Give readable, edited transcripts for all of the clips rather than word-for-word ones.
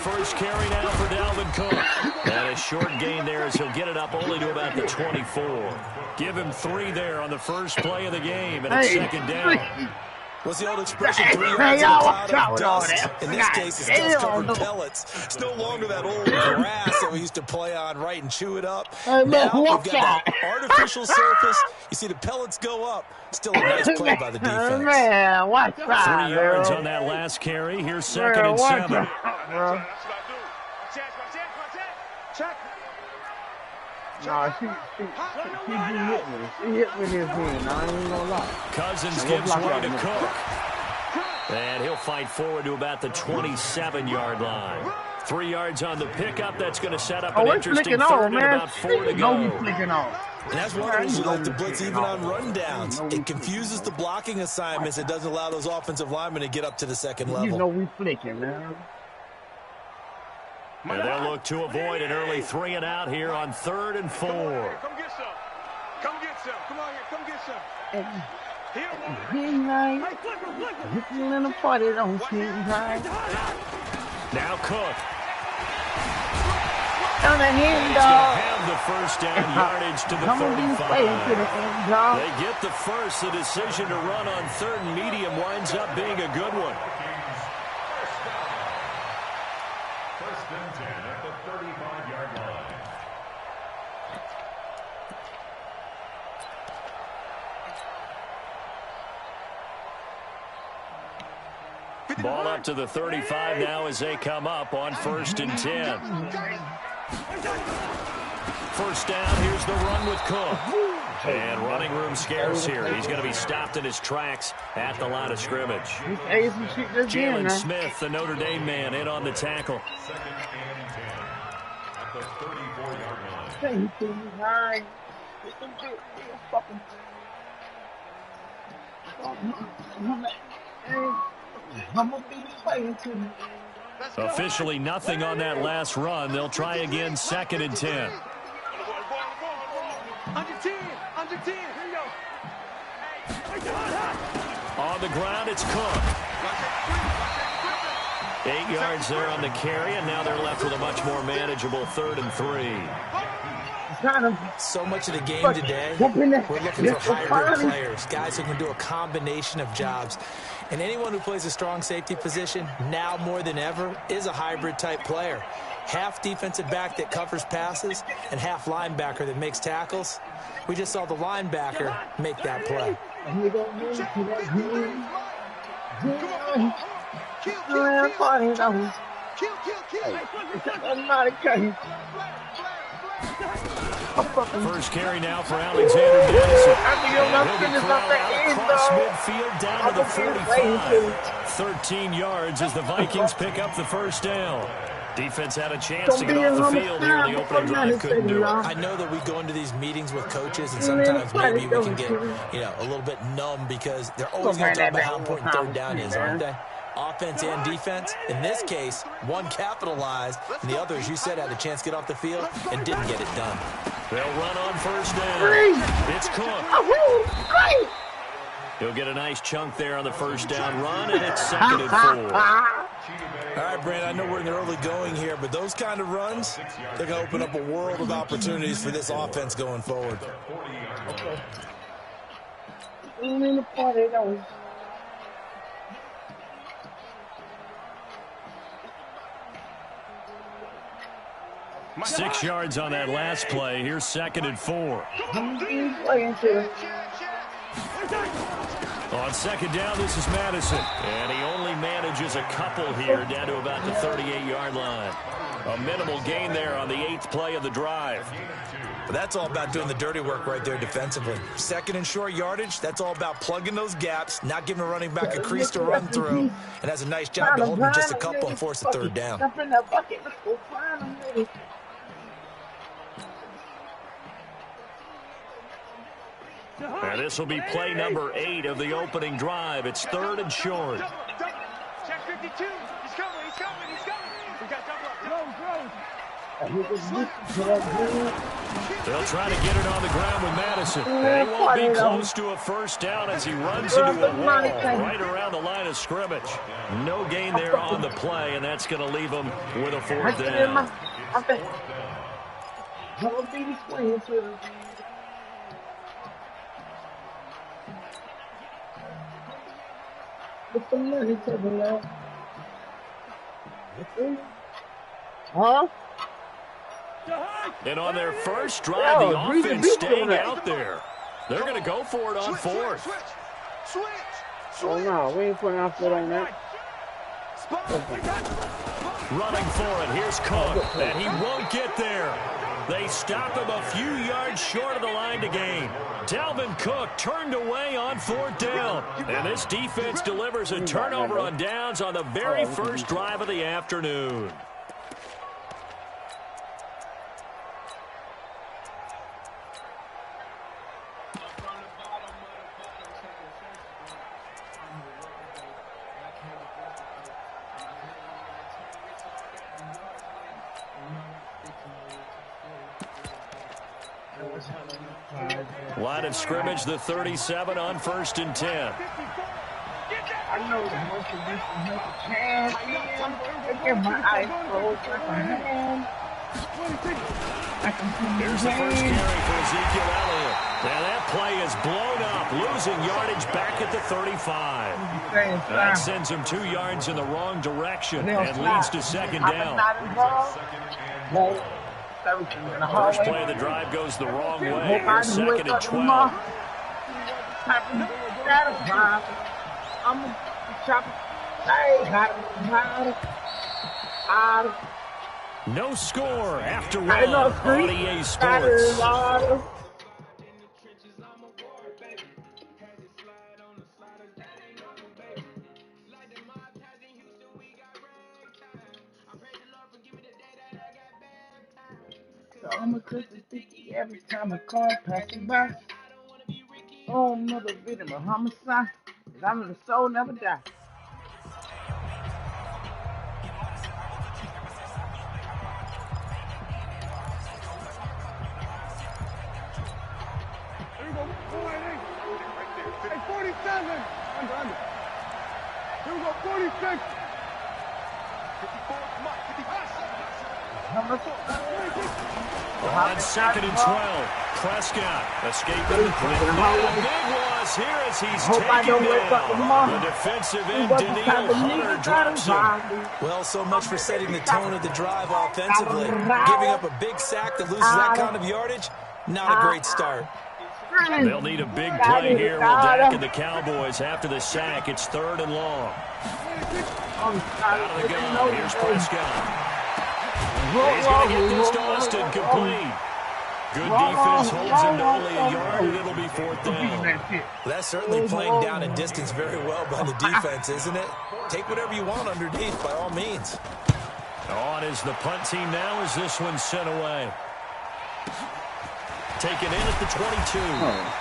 first carry now for Dalvin Cook. And a short gain there as he'll get it up only to about the 24. Give him 3 there on the first play of the game, and it's second down. What's the old expression, 3 yards in a cloud of dust? In this case, it's dust-covered pellets. It's no longer that old grass that we used to play on, right, and chew it up. Now we've got that artificial surface. You see the pellets go up. Still a nice play by the defense. Man, watch 3 yards on that last carry. Here's second and 7. Nah, she hit me. She hit me this hand. I ain't gonna lie. Cousins gives way to Cook. And he'll fight forward to about the 27-yard line. 3 yards on the pickup. That's going to set up an interesting third and about 4 to go. And that's one of the reasons you like to blitz even on rundowns. It confuses the blocking assignments. It doesn't allow those offensive linemen to get up to the second level. You know we flicking, man. And they'll look to avoid an early 3 and out here on 3rd and 4. Come get some. Come get some. Come on here. Come get some. In the party, don't now Cook. On the hand, dog. Have the first down yardage to the 35. They get the first. The decision to run on 3rd and medium winds up being a good one. First and 10 at the 35-yard line. Ball up to the 35 now as they come up on 1st and 10. First down, here's the run with Cook. And running room scarce here. He's going to be stopped in his tracks at the line of scrimmage. Jalen Smith, the Notre Dame man, in on the tackle. Second and 10 at the 34-yard line. Officially nothing on that last run. They'll try again 2nd and 10. Under 10. Under 10. Here you go. On the ground, it's Cook. 8 yards there on the carry, and now they're left with a much more manageable 3rd and 3. So much of the game today, we're looking for hybrid players, guys who can do a combination of jobs. And anyone who plays a strong safety position, now more than ever, is a hybrid-type player. Half defensive back that covers passes and half linebacker that makes tackles. We just saw the linebacker make that play. First carry now for Alexander Madison. Across midfield down to the 45. 13 yards as the Vikings pick up the first down. Defense had a chance to get off the field here in the opening drive. Couldn't do it. I know that we go into these meetings with coaches, and sometimes maybe we can get, a little bit numb because they're always going to talk about how important 3rd down is, aren't they? Offense and defense. In this case, one capitalized, and the other, as you said, had a chance to get off the field and didn't get it done. They'll run on first down. It's Cook. He'll get a nice chunk there on the first down run, and it's 2nd and 4. All right, Brandon, I know we're in the early going here, but those kind of runs, they're going to open up a world of opportunities for this offense going forward. In the party, don't 6 yards on that last play. Here's 2nd and 4. On 2nd down, this is Madison. And he only manages a couple here down to about the 38-yard line. A minimal gain there on the 8th play of the drive. But that's all about doing the dirty work right there defensively. 2nd and short yardage, that's all about plugging those gaps, not giving a running back a crease to run through, and has a nice job to hold him just a couple and force a 3rd down. And this will be play number 8 of the opening drive. It's 3rd and short. Check 52. He's coming. He's coming. He's coming. We got double up. They'll try to get it on the ground with Madison. They won't be close to a first down as he runs into a wall right around the line of scrimmage. No gain there on the play, and that's going to leave him with a 4th down. Huh? And on their first drive, the offense staying out there. They're going to go for it on 4th. Oh, no, we ain't putting our foot on that. Running for it. Here's Cook, and he won't get there. They stop him a few yards short of the line to gain. Dalvin Cook turned away on 4th down. And this defense delivers a turnover on downs on the very first drive of the afternoon. Line of scrimmage, the 37 on 1st and 10. I know the most of this is not a chance. Look at my eyes closed like a hand. Here's the first carry for Ezekiel Elliott. Now that play is blown up, losing yardage back at the 35. That sends him 2 yards in the wrong direction and leads to 2nd down. First play of the drive goes the wrong way. Here's 2nd and 12. No score after 1 on EA Sports. I'm a Christmas sticky every time a car passing by. Oh, another victim of homicide. I'm in the soul, never die. Here we go. Hey, 47. Under. Here we go. 46. 54. Come on. 55. On 2nd and 12, Prescott escaping the play. A big loss here as he's taken down. The defensive end, Daniil Hunter, drops him. Well, so much for setting the tone of the drive offensively. Giving up a big sack that loses that kind of yardage, not a great start. They'll need a big play here. Will Dak and the Cowboys after the sack. It's 3rd and long. Out of the gun. Here's Prescott. He's going to get this to Austin complete. Good defense holds him to only a yard, and it'll be 4th down. That's certainly playing down and distance very well by the defense, isn't it? Take whatever you want underneath, by all means. On is the punt team now as this one's sent away. Taken in at the 22.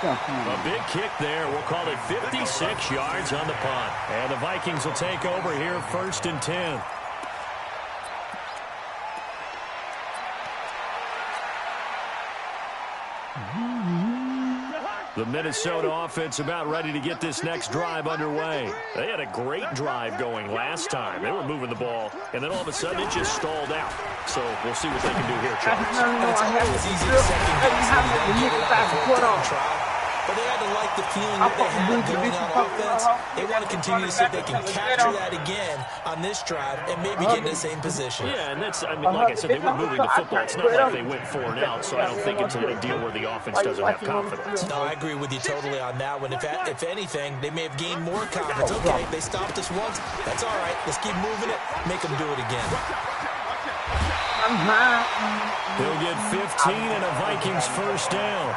A big kick there. We'll call it 56 yards on the punt. And the Vikings will take over here 1st and 10. The Minnesota offense about ready to get this next drive underway. They had a great drive going last time. They were moving the ball, and then all of a sudden it just stalled out. So we'll see what they can do here, Charles. It's always easy to second guess when you don't get it on the 4th down try. But they had to like the feeling that they had going on offense. They want to continue to see if they can capture that again on this drive and maybe get in the same position. Yeah, and that's, I mean, like I said, they were moving the football. It's not like they went 4 and out, so I don't think it's a big deal where the offense doesn't have confidence. No, I agree with you totally on that one. If anything, they may have gained more confidence. Okay, they stopped us once. That's all right. Let's keep moving it. Make them do it again. They'll get 15 and a Vikings 1st down.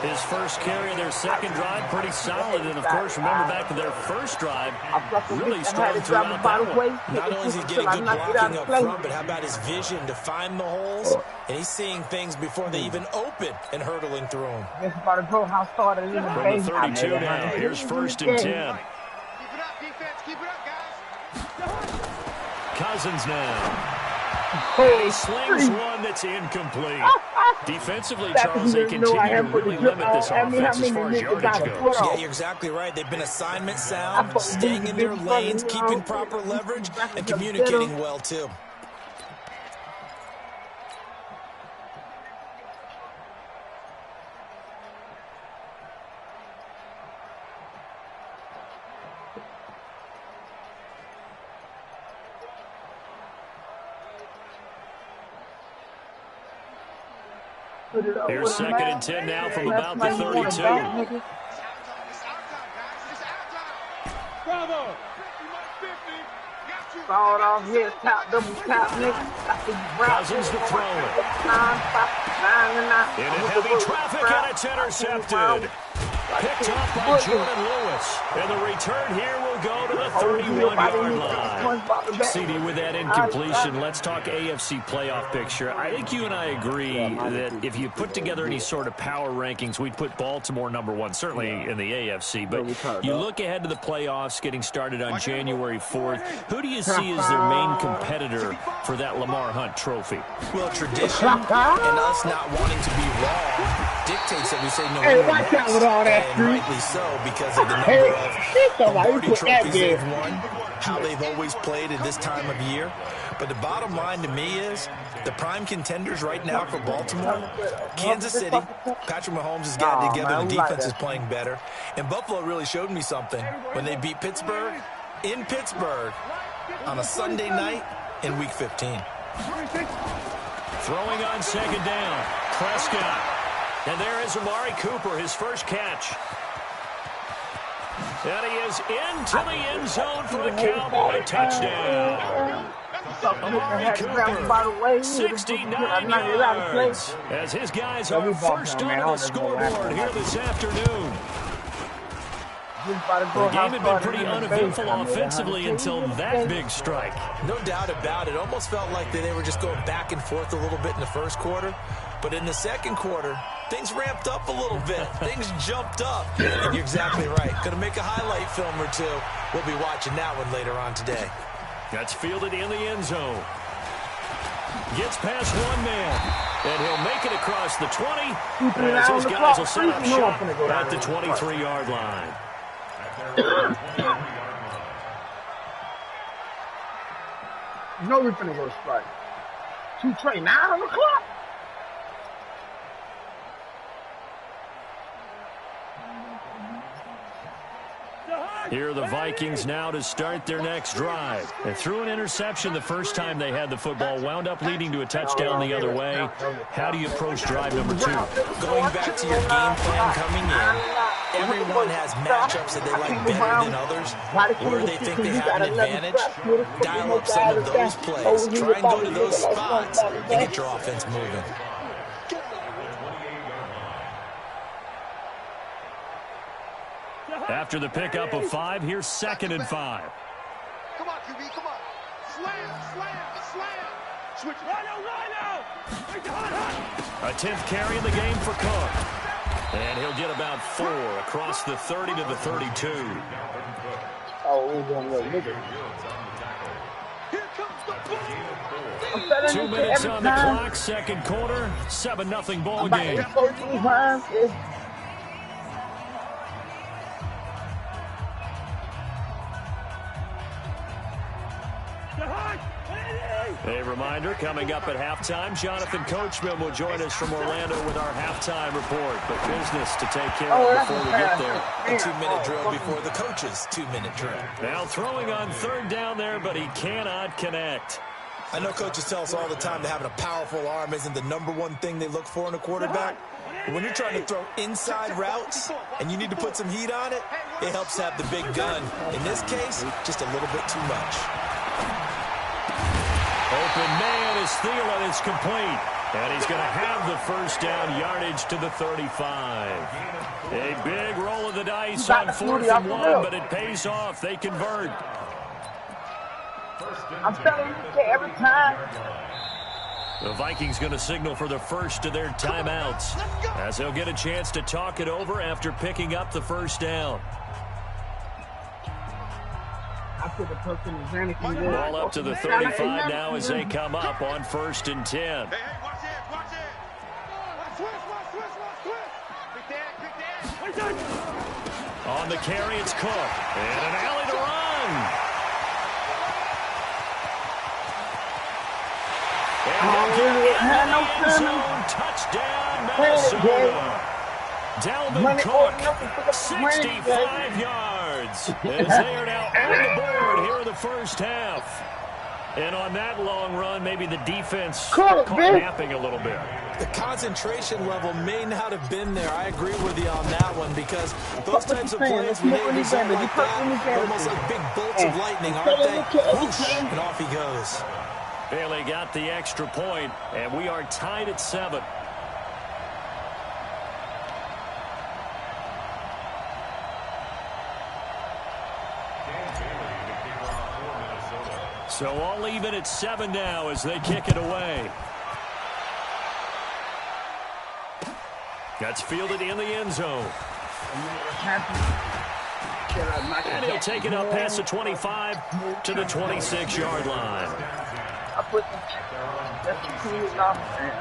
His first carry of their second drive, pretty solid. And, of course, remember back to their first drive, really strong throughout that one. Not only is he getting good blocking up front, but how about his vision to find the holes? And he's seeing things before they even open and hurtling through them. From the 32 now, here's 1st and 10. Keep it up, defense. Keep it up, guys. Cousins now. And he slings one that's incomplete. Defensively, Charles, they continue to really limit this offense as far as yardage goes. Yeah, you're exactly right. They've been assignment sound, staying in their lanes, keeping proper leverage, and communicating well, too. Here's 2nd and 10 now from about the 32. Bravo! Fall off here, top, double top, nigga. Cousins to throw it. Into heavy traffic, and it's intercepted. Picked off by Jordan Lewis. And the return here will go to the 31-yard line. CD, with that incompletion, let's talk AFC playoff picture. I think you and I agree that if you put together any sort of power rankings, we'd put Baltimore #1, certainly in the AFC. But you look ahead to the playoffs getting started on January 4th. Who do you see as their main competitor for that Lamar Hunt trophy? Well, tradition and us not wanting to be wrong dictates that we say no. And rightly so, because of the number of Lombardi trophies they've won, how they've always played at this time of year. But the bottom line to me is the prime contenders right now for Baltimore, Kansas City. Patrick Mahomes has gotten together. The defense is playing better. And Buffalo really showed me something when they beat Pittsburgh in Pittsburgh on a Sunday night in Week 15. Throwing on 2nd down, Prescott. And there is Amari Cooper, his first catch. And he is into the end zone for the Cowboy touchdown. Amari Cooper, 69 yards, as his guys are first on the scoreboard here this afternoon. The game had been pretty uneventful offensively until that big strike. No doubt about it. Almost felt like they were just going back and forth a little bit in the first quarter. But in the second quarter, things ramped up a little bit. Things jumped up. And you're exactly right. Going to make a highlight film or two. We'll be watching that one later on today. That's fielded in the end zone. Gets past one man. And he'll make it across the 20. As his guys will set up shop at the 23-yard line. No, we're finna go to strike. 2 Trey, 9 on the clock. Here are the Vikings now to start their next drive. They threw an interception the first time they had the football, wound up leading to a touchdown the other way. How do you approach drive number 2? Going back to your game plan coming in, everyone has matchups that they like better than others, where they think they have an advantage. Dial up some of those plays. Try and go to those spots and get your offense moving. After the pickup of 5, here's 2nd and 5. Come on, QB, come on. Slam. Switch. Rhino. A 10th carry in the game for Cook. And he'll get about 4 across the 30 to the 32. Oh, we're going to nigga. Here comes the ball. 2 minutes on the clock, second quarter, 7-0 ball game. A reminder, coming up at halftime, Jonathan Coachman will join us from Orlando with our halftime report. But business to take care of before we get there. A 2-minute drill before the coach's 2-minute drill. Now throwing on 3rd down there, but he cannot connect. I know coaches tell us all the time that having a powerful arm isn't the #1 thing they look for in a quarterback. But when you're trying to throw inside routes and you need to put some heat on it, it helps have the big gun. In this case, just a little bit too much. Open man is Thielen. It's complete. And he's going to have the first down, yardage to the 35. A big roll of the dice on 4th and 1, but it pays off. They convert. I'm telling you, every time. The Vikings going to signal for the first of their timeouts, as they'll get a chance to talk it over after picking up the first down. Ball up to the 35 now as they come up on 1st and 10. Hey, watch it, watch it. Switch. Quick there. On the carry, it's Cook. And an alley to run. Touchdown, Minnesota. Dalvin Cook, 65 yards. As they are now on the board here in the first half. And on that long run, maybe the defense caught napping a little bit. The concentration level may not have been there. I agree with you on that one because those types of plays, when they result like that, they're almost like big bolts of lightning, aren't they? Whoosh, and off he goes. Bailey got the extra point, and we are tied at 7. So all even at 7 now as they kick it away. That's fielded in the end zone. And he'll take it up past the 25 to the 26-yard line. I put the keys off and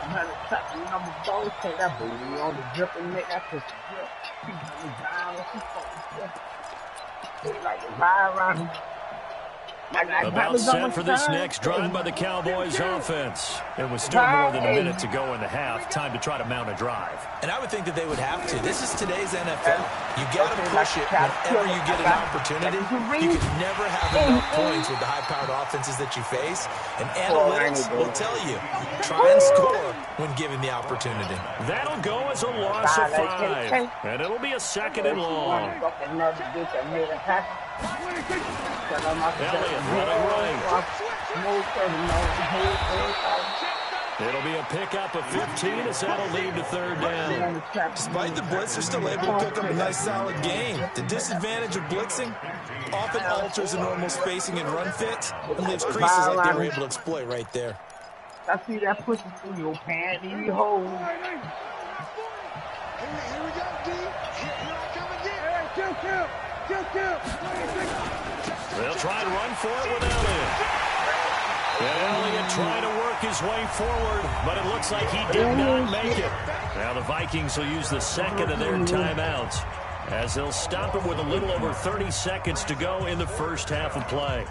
I'm going to touch the number both. Take that booty on the drip and make that push the drip. People down with some fucking stuff. They like to ride around. About set for this next drive by the Cowboys offense. It was still more than a minute to go in the half. Time to try to mount a drive. And I would think that they would have to. This is today's NFL. You got to push it whenever you get an opportunity. You can never have enough points with the high-powered offenses that you face. And analytics will tell you, try and score when given the opportunity. That'll go as a loss of 5. And it'll be a 2nd and long. Elliott running right. It'll be a pickup of 15 as that'll lead to 3rd down. Despite the blitz, they're still able to pick up a nice solid gain. The disadvantage of blitzing often alters the normal spacing and run fit and leaves creases like they were able to exploit right there. I see that pussy through your panty hole. Here we go, D. Here I come again. Kill. They'll try to run for it with Elliott. And Elliott trying to work his way forward, but it looks like he did not make it. Now the Vikings will use the 2nd of their timeouts as they'll stop it with a little over 30 seconds to go in the first half of play.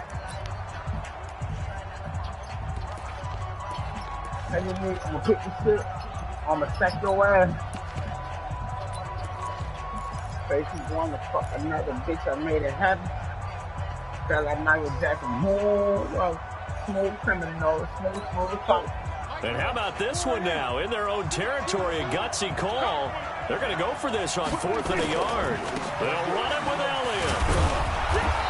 I'm gonna pick the shit. I'm gonna sack your ass. Basically going to fuck another bitch. I made it happen. Felt like Michael Jackson. Smooth criminal, smooth talk. And how about this one now? In their own territory, a gutsy call. They're going to go for this on 4th and a yard. They'll run it with Elliott.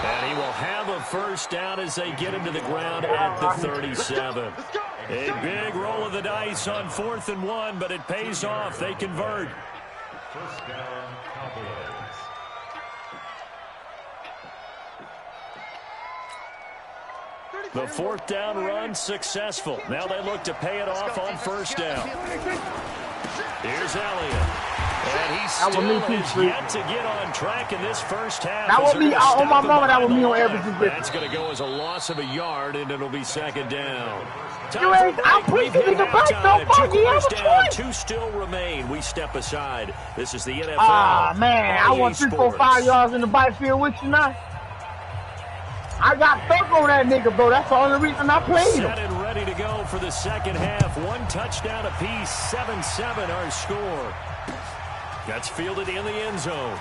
And he will have a first down as they get him to the ground at the 37. A big roll of the dice on 4th and 1, but it pays off. They convert. First down, Cowboys. The 4th down run successful. Now they look to pay it off on 1st down. Here's Elliott. And he still has yet to get on track in this first half. That will be on my mama. That will be on everything. That's going to go as a loss of a yard, and it'll be 2nd down. I'm pushing the bike. Don't fuck down. 2 still remain. We step aside. This is the NFL. Man, I want 3, 4, 5 yards in the bike field with you now. I got stuck on that nigga, bro. That's the only reason I played him. Set and ready to go for the second half. 1 touchdown apiece. 7-7 our score. That's fielded in the end zone.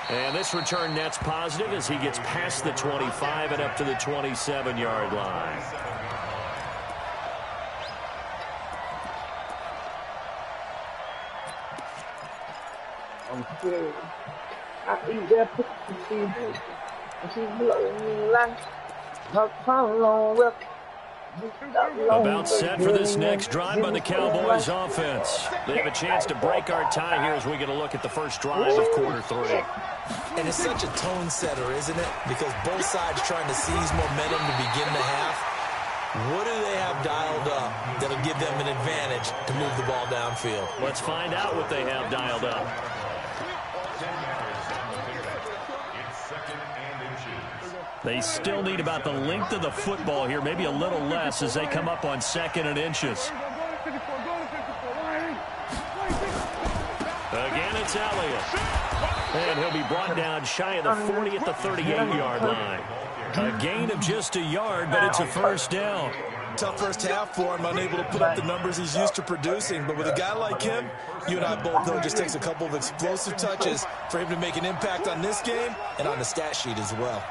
And this return net's positive as he gets past the 25 and up to the 27-yard line. I'm scared. I eat that pussy. She's blowing me like her tongue with. About set for this next drive by the Cowboys offense. They have a chance to break our tie here as we get a look at the first drive of quarter 3. And it's such a tone setter, isn't it? Because both sides trying to seize momentum to begin the half. What do they have dialed up that'll give them an advantage to move the ball downfield? Let's find out what they have dialed up. They still need about the length of the football here, maybe a little less as they come up on 2nd and inches. Again, it's Elliott. And he'll be brought down shy of the 40 at the 38-yard line. A gain of just a yard, but it's a first down. Tough first half for him, unable to put up the numbers he's used to producing. But with a guy like him, you and I both know it just takes a couple of explosive touches for him to make an impact on this game and on the stat sheet as well.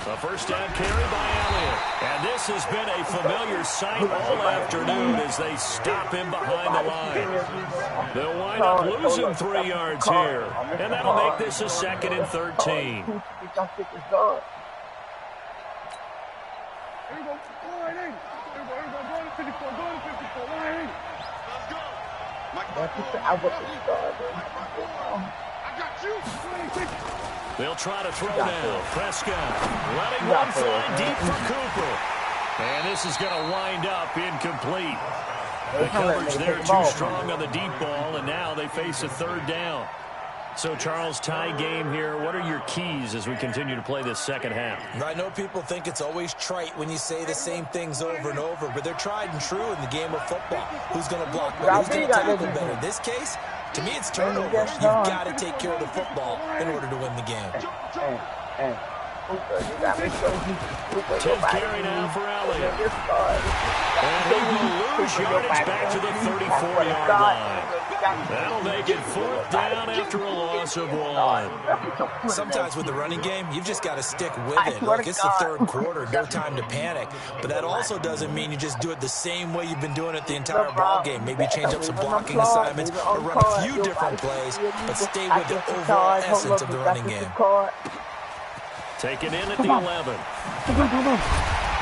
A first down carry by Elliott. And this has been a familiar sight all afternoon as they stop him behind the line. They'll wind up losing 3 yards here. And that'll make this a 2nd and 13. They'll try to throw now. Prescott letting one fly deep for Cooper. And this is going to wind up incomplete. The coverage there too strong on the deep ball, and now they face a 3rd down. So, Charles, tie game here. What are your keys as we continue to play this second half? I know people think it's always trite when you say the same things over and over, but they're tried and true in the game of football. Who's going to block better? Who's going to tackle better? In this case, to me, it's turnovers. You've got to take care of the football in order to win the game. 10th carry now for Elliott. And they will lose yardage back to the 34-yard line. That'll make it 4th down after a loss of 1. Sometimes with the running game, you've just got to stick with it. Look, it's the 3rd quarter, no time to panic. But that also doesn't mean you just do it the same way you've been doing it the entire ball game. Maybe change up some blocking assignments or run a few different plays, but stay with the overall essence of the running game. Taken in at the 11.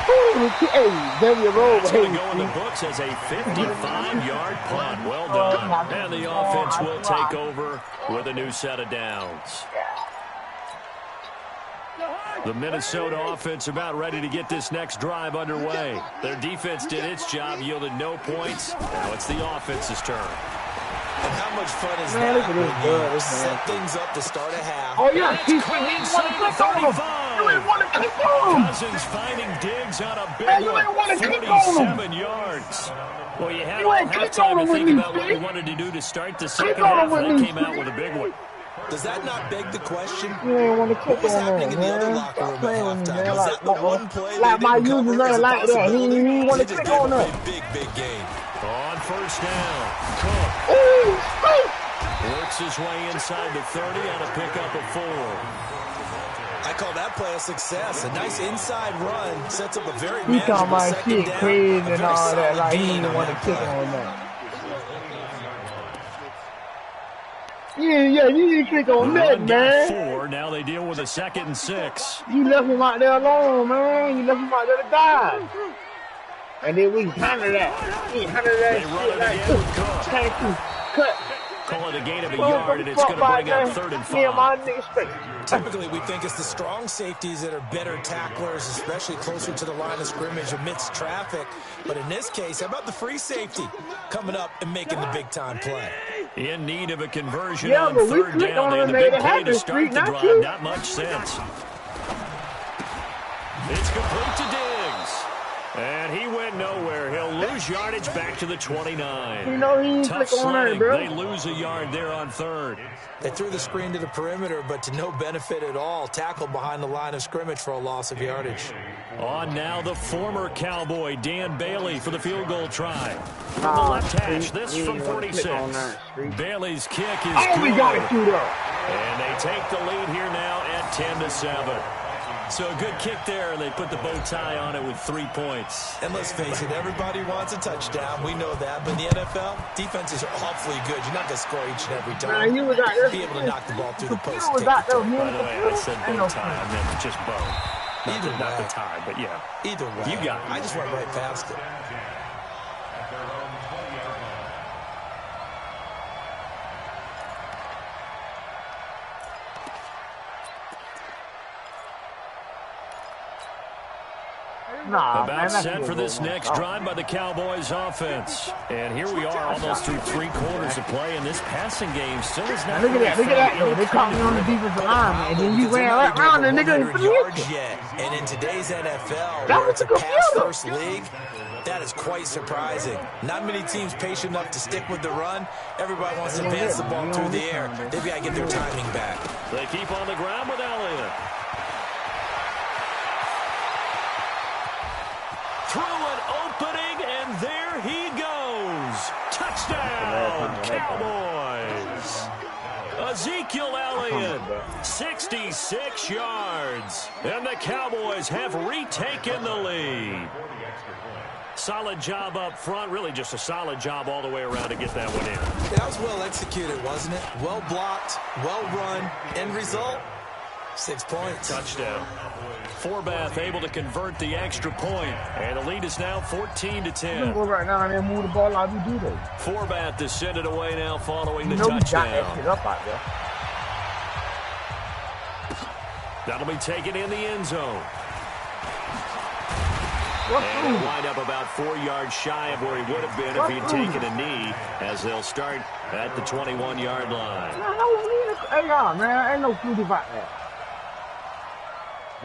That's going to go in the books as a 55-yard punt. Well done. And the offense will take over with a new set of downs. The Minnesota offense about ready to get this next drive underway. Their defense did its job, yielded no points. Now it's the offense's turn. And how much fun is that when you set things up to start a half? Oh, yeah, he's inside the 35. Cousins finding Diggs on a big one, 47 yards. Well, you had all halftime to think about what we wanted to do to start the second half, and they came out with a big one. Does that not beg the question? What was happening in the other locker room at halftime? Was that the one play they didn't cover as a possibility? He just gave up a big gain. On first down, Cook works his way inside the 30 on a pickup of 4. I call that play a success. A nice inside run sets up a very manageable second down. Crazy and all that. Like, he didn't want to kick on that. Yeah, you need to click on that, man. 4. Now they deal with a 2nd and 6. You left him out there alone, man. You left him out there to die. And then we handle that. We handle that shit like thank you. Cut. Call it a gain of a yard, and it's going to bring up 3rd and 5. Typically, we think it's the strong safeties that are better tacklers, especially closer to the line of scrimmage amidst traffic. But in this case, how about the free safety coming up and making the big-time play? In need of a conversion on 3rd down. They had the big play to start the drive. Not much sense. It's complete to Diggs. And he went nowhere. He'll lose yardage back to the 29. You know he tough sledding. They lose a yard there on 3rd. They threw the screen to the perimeter, but to no benefit at all. Tackled behind the line of scrimmage for a loss of yardage. On now the former Cowboy, Dan Bailey, for the field goal try. From the left hash, this from 46. Bailey's kick is good. We got to shoot up. And they take the lead here now at 10-7. So a good kick there, and they put the bow tie on it with 3 points. And let's face it, everybody wants a touchdown. We know that. But in the NFL, defenses are awfully good. You're not going to score each and every time. Man, you was out there. Be able to knock the ball through the post. By the way, I said bow tie. I meant just bow. Not the tie, but yeah. Either way. You got it. I just went right past it. Nah, About man, that's set good, for this man. next drive by the Cowboys offense. And here we are almost through 3 quarters of play, and this passing game still is not Look at that, look at that, though. any They caught kind me of on the rhythm. defensive line, man. And then you Because they're ran not right even around the over nigga and 100 threw yards it. yet. And in today's NFL, That where was it's a a computer. pass-first league, that is quite surprising. Not many teams patient enough to stick with the run. Everybody wants to advance the ball through the air. They've got to get their timing back. They keep on the ground with Elliott. Through an opening, and there he goes. Touchdown, Cowboys. Ezekiel Elliott, 66 yards. And the Cowboys have retaken the lead. Solid job up front. Really just a solid job all the way around to get that one in. That was well executed, wasn't it? Well blocked, well run. End result, 6 points. Touchdown. Forbath able to convert the extra point, and the lead is now 14-10. Go right now and move the ball like we do though. Forbath to send it away now following the You know we got that touchdown. shit up out there. That'll be taken in the end zone. What's And through? he'll wind up about 4 yards shy of where he would have been if he had taken a knee, as they'll start at the 21-yard line. Hey, y'all, man, ain't no food about that.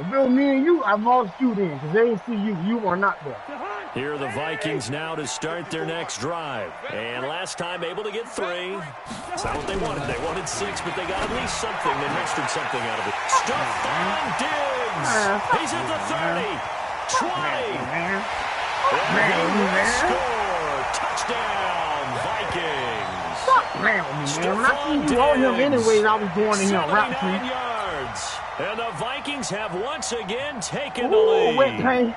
Bill, me and you, I'm all shooting because they didn't see you. You were not there. Here are the Vikings now to start their next drive. And last time able to get 3. That's not what they wanted. They wanted 6, but they got at least something. They mustered something out of it. Stephon Diggs. He's at the 30, 20. Man. And he will score. Touchdown, Vikings. Stop playing with me, man. When I see you on him anyways, I was going to him. 79 yards. And the Vikings have once again taken the Ooh, wet lead. paint.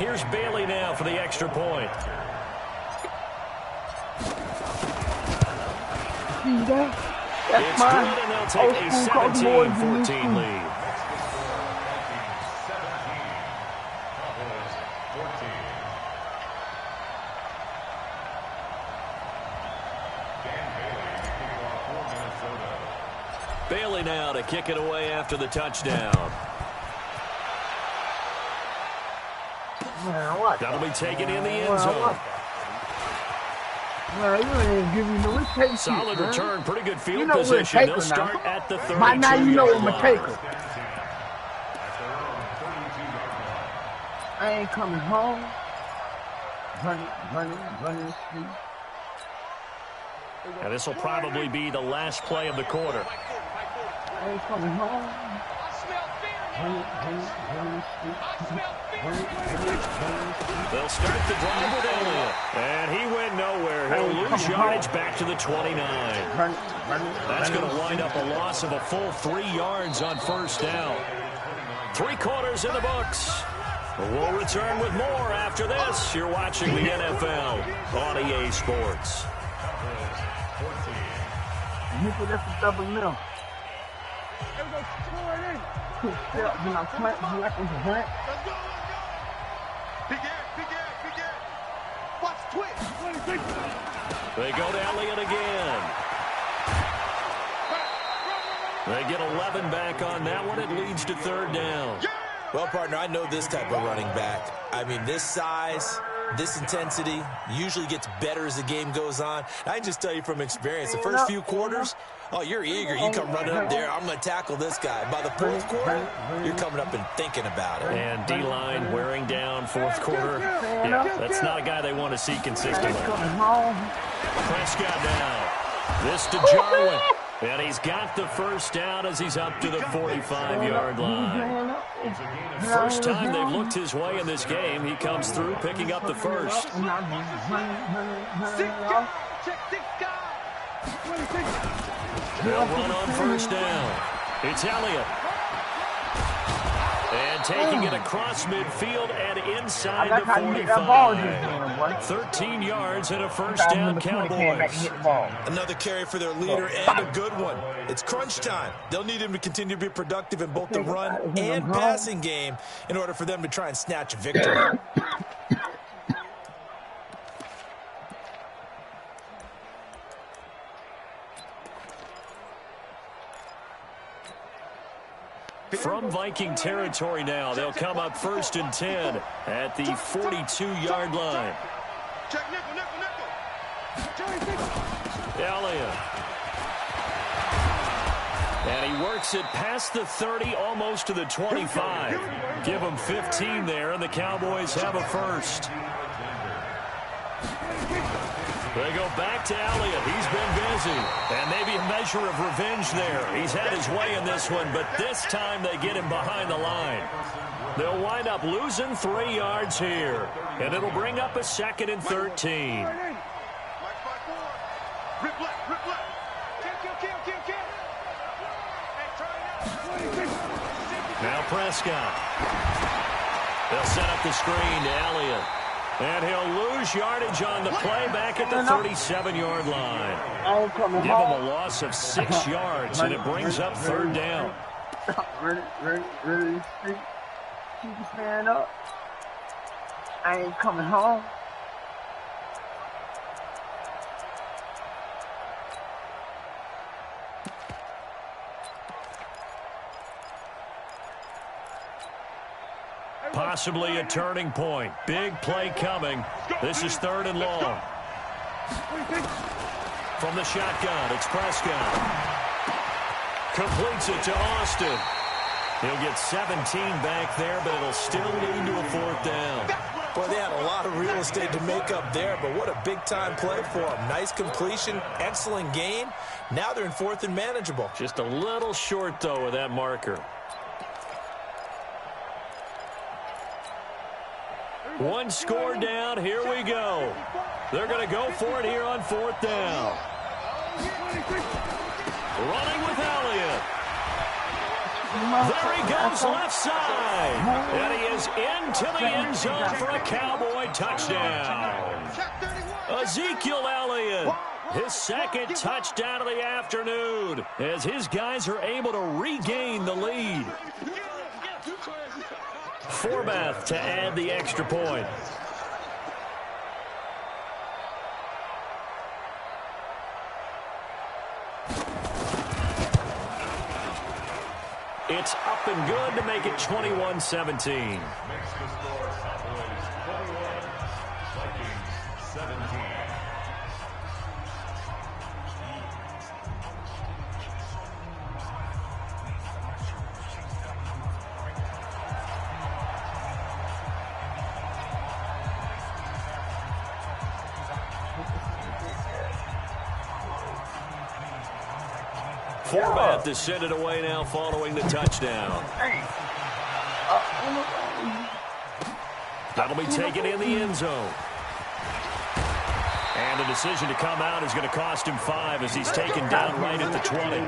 Here's Bailey now for the extra point. See that? That's It's mine. good, and they'll take a Old school Coach Boys in this 17-14 school. lead. Bailey now to kick it away after the touchdown. Man, what? That'll be taken in the end zone. Man, you ain't give me no take. Solid shit, return, pretty good field You know we're a position. taker They'll now. start at the 32-yard By now you know I'm a line. taker. I ain't coming home. Running the street. And this will probably be the last play of the quarter. I ain't coming home. Running the street. They'll start the drive with Elliott. And he went nowhere. He'll lose yardage back to the 29. That's going to wind up a loss of a full 3 yards on first down. 3 quarters in the books. We'll return with more after this. You're watching the NFL on EA Sports. Nickel, that's a double mill. When I plant, when I can plant. Watch twitch. They go to Elliott again. They get 11 back on that one. It leads to third down. Well, partner, I know this type of running back. I mean, this size, this intensity usually gets better as the game goes on. I can just tell you from experience, the first few quarters, oh, you're eager. You come running up there, I'm going to tackle this guy. By the fourth quarter, you're coming up and thinking about it. And D-line wearing down fourth quarter. Yeah, that's not a guy they want to see consistently. Prescott now. This to Jarwin. And he's got the first down as he's up to the 45-yard line. First time they've looked his way in this game. He comes through picking up the first. Check 6 guys. They'll run on first down. It's Elliott. And taking it across midfield and inside the 45. 13 yards and a first down, Cowboys. Another carry for their leader and a good one. It's crunch time. They'll need him to continue to be productive in both the run and passing game in order for them to try and snatch a victory. From Viking territory now, they'll come up 1st and 10 at the 42-yard line. Check nickel. Elliott. And he works it past the 30, almost to the 25. Give him 15 there, and the Cowboys have a first. They go back to Elliott. He's been busy. And maybe a measure of revenge there. He's had his way in this one, but this time they get him behind the line. They'll wind up losing 3 yards here. And it'll bring up a 2nd and 13. Now Prescott. They'll set up the screen to Elliott. And he'll lose yardage on the play back at the 37-yard line. Give him a loss of 6 yards, and it brings up 3rd down. Really, keep this man up. I ain't coming home. Possibly a turning point. Big play coming. This is 3rd and long. From the shotgun, it's Prescott. Completes it to Austin. He'll get 17 back there, but it'll still lead to a 4th down. Well, they had a lot of real estate to make up there, but what a big-time play for them. Nice completion, excellent gain. Now they're in 4th and manageable. Just a little short, though, of that marker. One score down. Here we go. They're going to go for it here on 4th down. Running with Elliott. There he goes left side. And he is into the end zone for a Cowboy touchdown. Ezekiel Elliott, his 2nd touchdown of the afternoon, as his guys are able to regain the lead. Forbath to add the extra point. It's up and good to make it 21-17. Forbath to send it away now following the touchdown. That'll be taken in the end zone. And the decision to come out is going to cost him 5 as he's taken down right at the 20.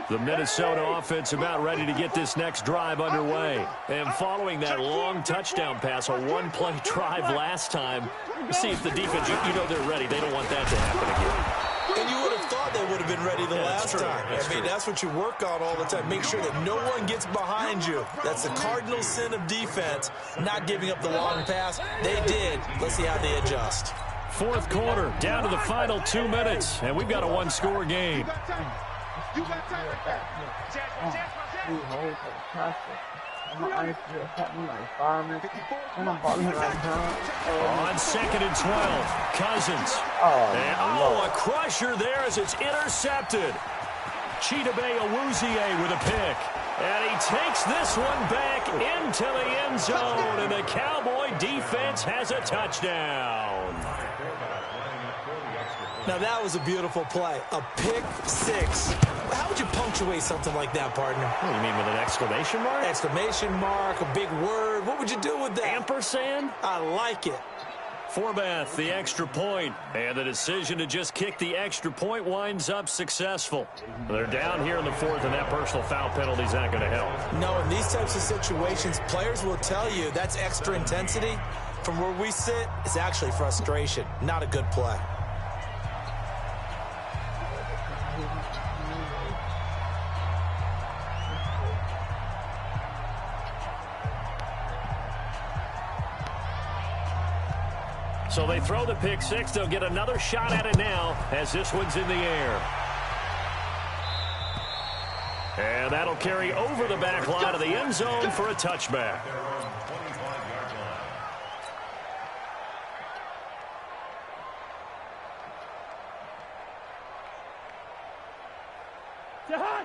The Minnesota offense about ready to get this next drive underway. And following that long touchdown pass, a one-play drive last time, see if the defense, you know they're ready. They don't want that to happen again. And you would have thought they would have been ready the last time. That's what you work on all the time. Make sure that no one gets behind you. That's the cardinal sin of defense, not giving up the long pass. They did. Let's see how they adjust. 4th quarter, down to the final 2 minutes, and we've got a one-score game. On 2nd and 12, Cousins. A crusher there as it's intercepted. Chidobe Awuzie with a pick. And he takes this one back into the end zone, and the Cowboy defense has a touchdown. Now, that was a beautiful play. A pick 6. How would you punctuate something like that, partner? What do you mean, with an exclamation mark? Exclamation mark, a big word. What would you do with that? Ampersand? I like it. Forbath, the extra point. And the decision to just kick the extra point winds up successful. They're down here in the 4th, and that personal foul penalty is not going to help. No, in these types of situations, players will tell you that's extra intensity. From where we sit, it's actually frustration. Not a good play. So they throw the pick six. They'll get another shot at it now as this one's in the air. And that'll carry over the back line of the end zone for a touchback.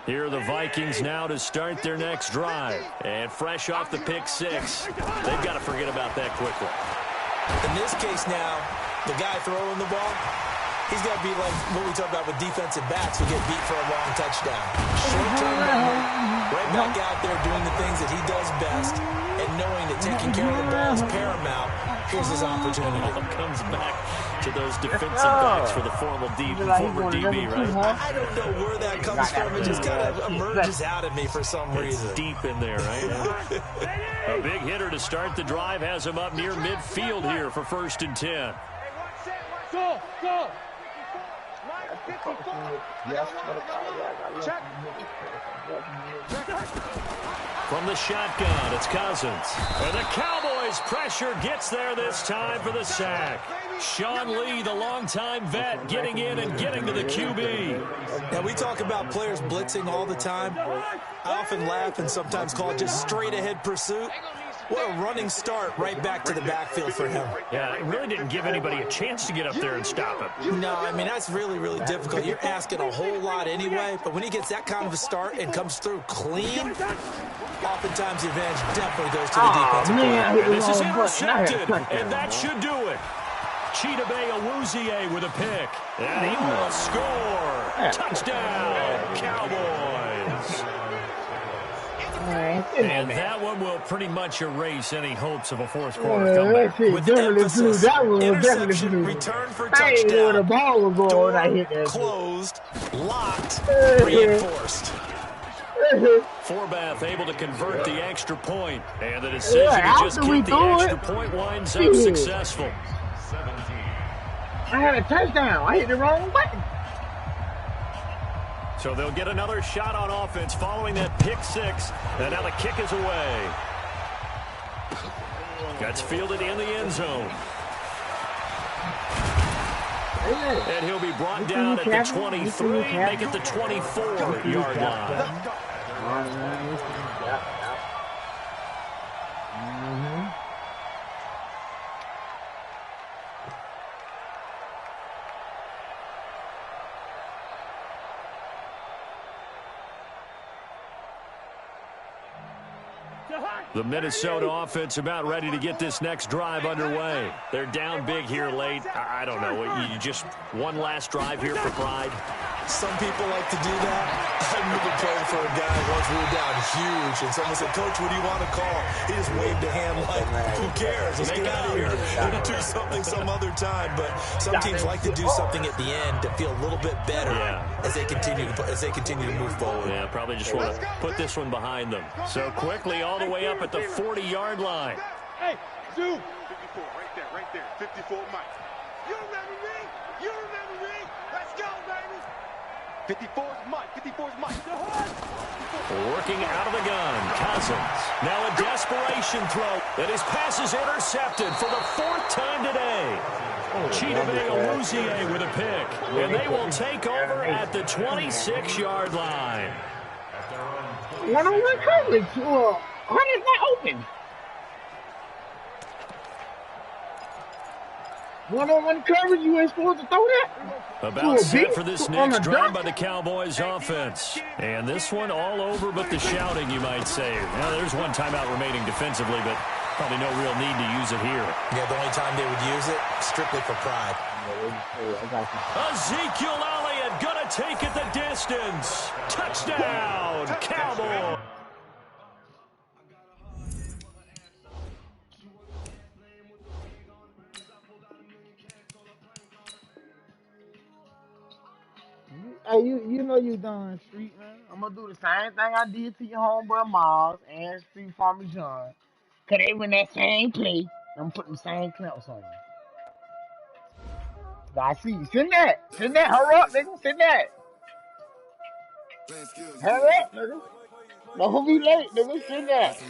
Here are the Vikings now to start their next drive. And fresh off the pick six, they've got to forget about that quickly. In this case now, the guy throwing the ball, he's got to be like what we talk about with defensive backs who get beat for a long touchdown. Short-term memory, right back out there doing the things that he does best, and knowing that taking care of the ball is paramount. Here's his opportunity. All comes back to those defensive backs for the former DB, right? I don't know where that comes from. It just kind of emerges out of me for some reason. It's deep in there, right? A big hitter to start the drive has him up near midfield here for 1st and 10. Go, go. From the shotgun, it's Cousins. And the Cowboys' pressure gets there this time for the sack. Sean Lee, the longtime vet, getting in and getting to the QB. Now, we talk about players blitzing all the time. I often laugh and sometimes call it just straight-ahead pursuit. What a running start right back to the backfield for him. Yeah, it really didn't give anybody a chance to get up there and stop him. No, I mean, that's really, really difficult. You're asking a whole lot anyway, but when he gets that kind of a start and comes through clean, oftentimes the advantage definitely goes to the defensive player. And this is intercepted, and that should do it. Chidobe Awuzie with a pick. And he will score. Touchdown, Cowboys. And that one will pretty much erase any hopes of a fourth quarter comeback. With emphasis, interception, return for touchdown. The ball was going, I hit that. Closed, locked, reinforced. Forbath able to convert the extra point, and the decision to just kick the extra point winds up successful. I had a touchdown. I hit the wrong button. So they'll get another shot on offense following that pick six, and now the kick is away. Gets fielded in the end zone. And he'll be brought down at the 23, make it the 24-yard line. The Minnesota offense about ready to get this next drive underway. They're down big here late. I don't know. You just one last drive here for pride. Some people like to do that. I remember playing for a guy once we were down huge, and someone said, "Coach, what do you want to call?" He just waved a hand like, "Who cares? Let's get out of here. We'll do something some other time." But some teams like to do something at the end to feel a little bit better as they continue to move forward. Yeah, probably just want to put this one behind them. So quickly all the way up at the 40-yard line. Hey, Zoo. 54, right there. 54, Mike. You remember me? You remember me? Let's go, baby. 54's Mike. 54's Mike. Working out of the gun, Cousins. Now a desperation throw, and his pass is intercepted for the 4th time today. Chidobe Awuzie with a pick, and they will take over at the 26-yard line. One-on-one coverage. How is that open? One-on-one coverage, you ain't supposed to throw that? About set for this next drive by the Cowboys offense. And this one all over but the shouting, you might say. Now, there's one timeout remaining defensively, but probably no real need to use it here. Yeah, the only time they would use it, strictly for pride. Ezekiel Elliott gonna take it the distance. Touchdown, Cowboys. Hey, you know you done street, man. I'm gonna do the same thing I did to your homeboy Miles and Street Farmer John. Cause they win that same play. I'm putting the same clamps on you. I see you. Send that. Hurry up, nigga. Send that. Hurry up, nigga. Don't be late, nigga. Send that.